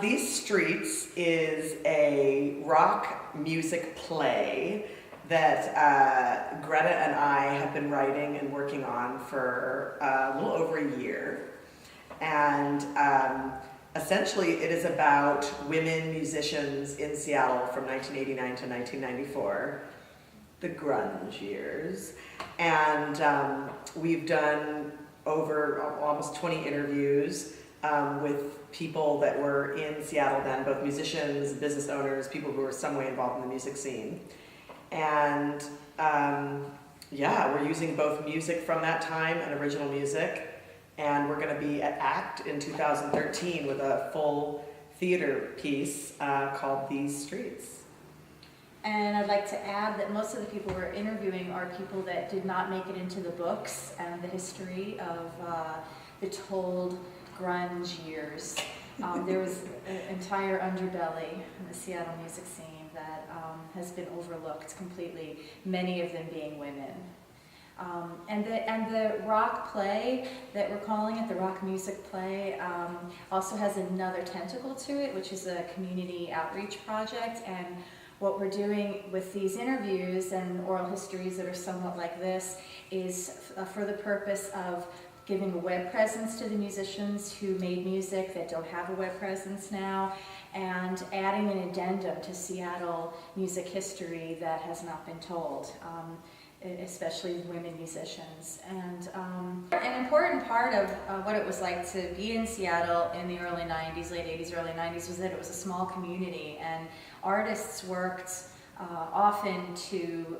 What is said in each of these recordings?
These Streets is a rock music play that Greta and I have been writing and working on for a little over a year. And essentially it is about women musicians in Seattle from 1989 to 1994, the grunge years. And we've done over almost 20 interviews with people that were in Seattle then, both musicians, business owners, people who were some way involved in the music scene. And yeah, we're using both music from that time and original music. And we're going to be at ACT in 2013 with a full theater piece called These Streets. And I'd like to add that most of the people we're interviewing are people that did not make it into the books and the history of the told grunge years. There was an entire underbelly in the Seattle music scene that has been overlooked completely, many of them being women. And the rock play that we're calling it, the rock music play, also has another tentacle to it, which is a community outreach project. And what we're doing with these interviews and oral histories that are somewhat like this is for the purpose of giving a web presence to the musicians who made music that don't have a web presence now, and adding an addendum to Seattle music history that has not been told, especially women musicians. And an important part of what it was like to be in Seattle in the early 90s, late 80s, early 90s, was that it was a small community, and artists worked often to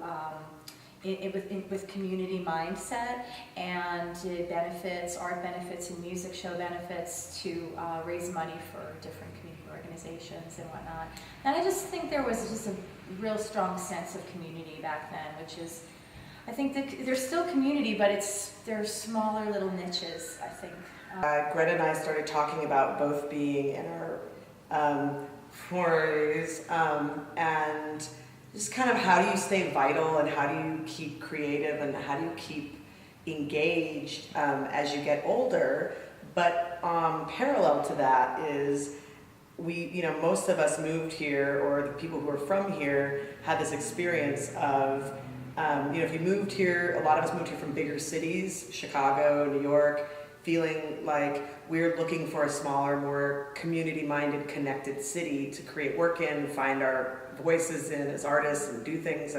with community mindset, and it benefits, art benefits and music show benefits to raise money for different community organizations and whatnot. And I just think there was just a real strong sense of community back then, which is, I think that there's still community, but there's smaller little niches, I think. Greta and I started talking about both being in our 40s and just kind of how do you stay vital and how do you keep creative and how do you keep engaged as you get older. But parallel to that is most of us moved here, or the people who are from here had this experience of, if you moved here, a lot of us moved here from bigger cities, Chicago, New York, feeling like we're looking for a smaller, more community-minded, connected city to create work in, find our voices in as artists and do things.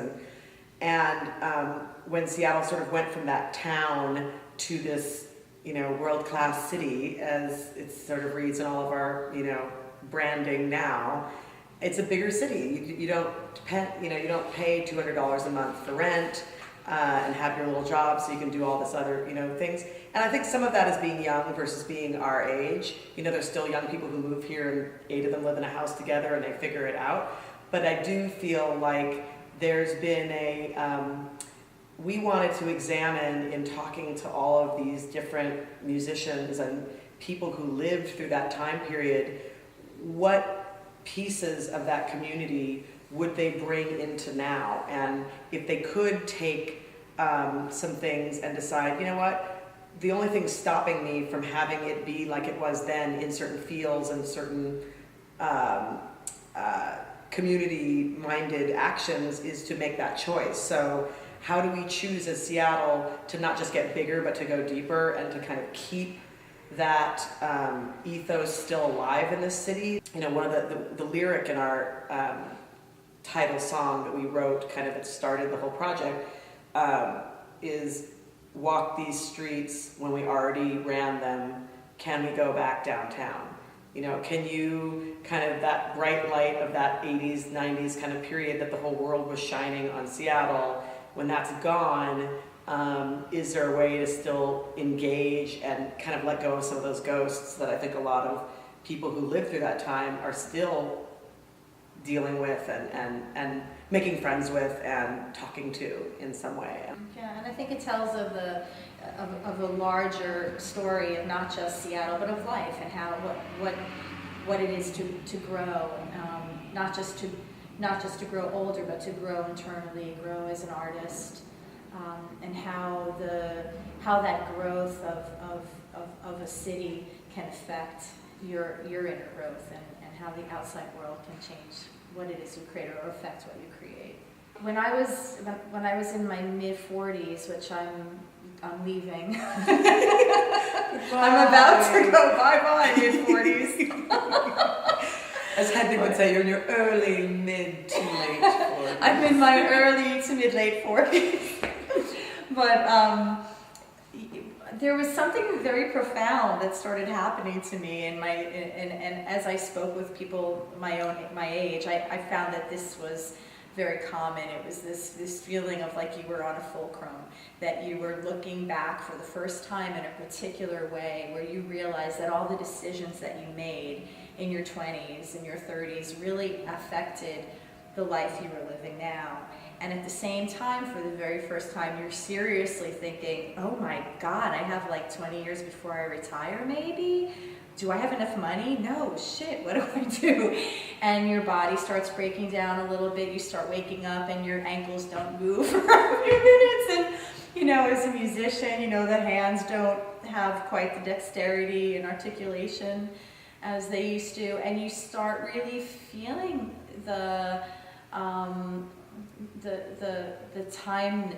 And when Seattle sort of went from that town to this, world-class city, as it sort of reads in all of our, branding now, it's a bigger city. You don't pay $200 a month for rent and have your little job so you can do all this other, things. And I think some of that is being young versus being our age. There's still young people who move here and 8 of them live in a house together and they figure it out. But I do feel like there's been we wanted to examine, in talking to all of these different musicians and people who lived through that time period, what pieces of that community would they bring into now? And if they could take some things and decide, you know what, the only thing stopping me from having it be like it was then in certain fields and certain community-minded actions is to make that choice. So how do we choose as Seattle to not just get bigger but to go deeper and to kind of keep that ethos still alive in this city? One of the lyric in our title song that we wrote, kind of that started the whole project, is walk these streets when we already ran them, can we go back downtown? Can you kind of, that bright light of that 80s, 90s kind of period that the whole world was shining on Seattle, when that's gone, is there a way to still engage and kind of let go of some of those ghosts that I think a lot of people who lived through that time are still dealing with and making friends with and talking to in some way? Yeah, and I think it tells of a larger story of not just Seattle, but of life and how what it is to grow, not just to grow older, but to grow internally, grow as an artist, and how that growth of a city can affect your inner growth and how the outside world can change what it is you create or affect what you create. When I was in my mid-40s, which I'm leaving. I'm about to go bye-bye mid-40s. As Hedwig would say, you're in your early, mid to late 40s. I'm in my early to mid-late 40s. But there was something very profound that started happening to me and as I spoke with people my age, I found that this was very common. It was this feeling of like you were on a fulcrum, that you were looking back for the first time in a particular way, where you realized that all the decisions that you made in your 20s and your 30s really affected the life you were living now. And at the same time, for the very first time, you're seriously thinking, oh my God, I have like 20 years before I retire maybe? Do I have enough money? No, shit, what do I do? And your body starts breaking down a little bit. You start waking up and your ankles don't move for a few minutes. And, you know, as a musician, you know, the hands don't have quite the dexterity and articulation as they used to. And you start really feeling the time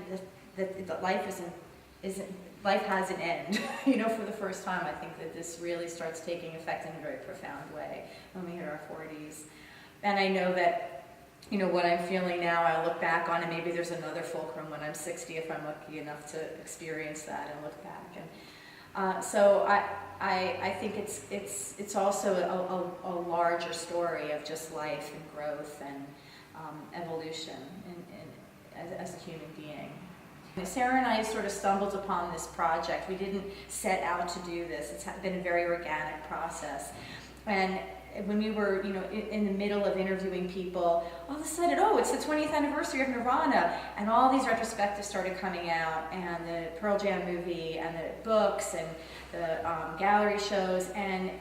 that life life has an end. You know, for the first time, I think that this really starts taking effect in a very profound way when we hit our 40s. And I know that, you know, what I'm feeling now, I look back on, and maybe there's another fulcrum when I'm 60 if I'm lucky enough to experience that and look back. And so I think it's also a larger story of just life and growth and evolution as a human being. Sarah and I sort of stumbled upon this project. We didn't set out to do this. It's been a very organic process. And when we were, you know, in the middle of interviewing people, all of a sudden, oh, it's the 20th anniversary of Nirvana, and all these retrospectives started coming out, and the Pearl Jam movie, and the books, and the gallery shows, and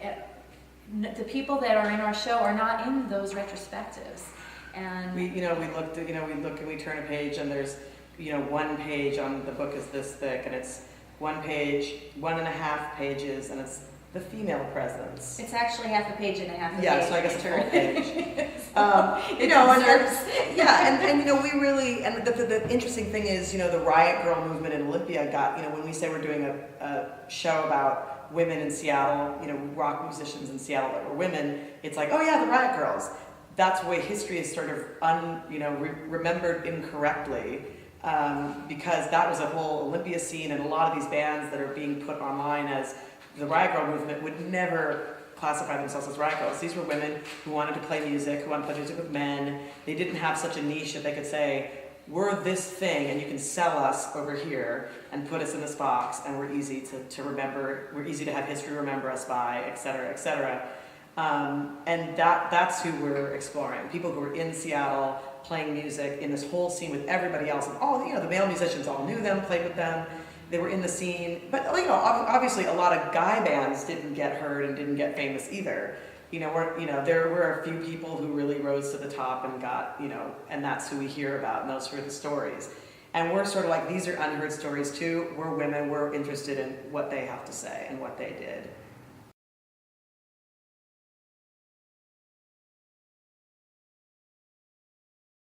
the people that are in our show are not in those retrospectives. And we look and we turn a page, and there's, you know, one page on the book is this thick, and it's 1 page, 1.5 pages, and it's the female presence. It's actually half a page and a half a page. Yeah, so I guess it's a full page. You know, and you know, we really, and the interesting thing is, you know, the Riot Girl movement in Olympia got, you know, when we say we're doing a show about women in Seattle, you know, rock musicians in Seattle that were women, it's like, oh yeah, the Riot Girls. That's the way history is sort of remembered incorrectly. Because that was a whole Olympia scene, and a lot of these bands that are being put online as the Riot Girl movement would never classify themselves as Riot Girls. These were women who wanted to play music, who wanted to play music with men. They didn't have such a niche that they could say, we're this thing, and you can sell us over here and put us in this box, and we're easy to remember, we're easy to have history remember us by, et cetera, et cetera. And that's who we're exploring. People who are in Seattle playing music in this whole scene with everybody else, and all, you know, the male musicians all knew them, played with them, they were in the scene. But, you know, obviously a lot of guy bands didn't get heard and didn't get famous either. You know, there were a few people who really rose to the top and got, you know, and that's who we hear about, and those were the stories. And we're sort of like, these are unheard stories too. We're women, we're interested in what they have to say and what they did.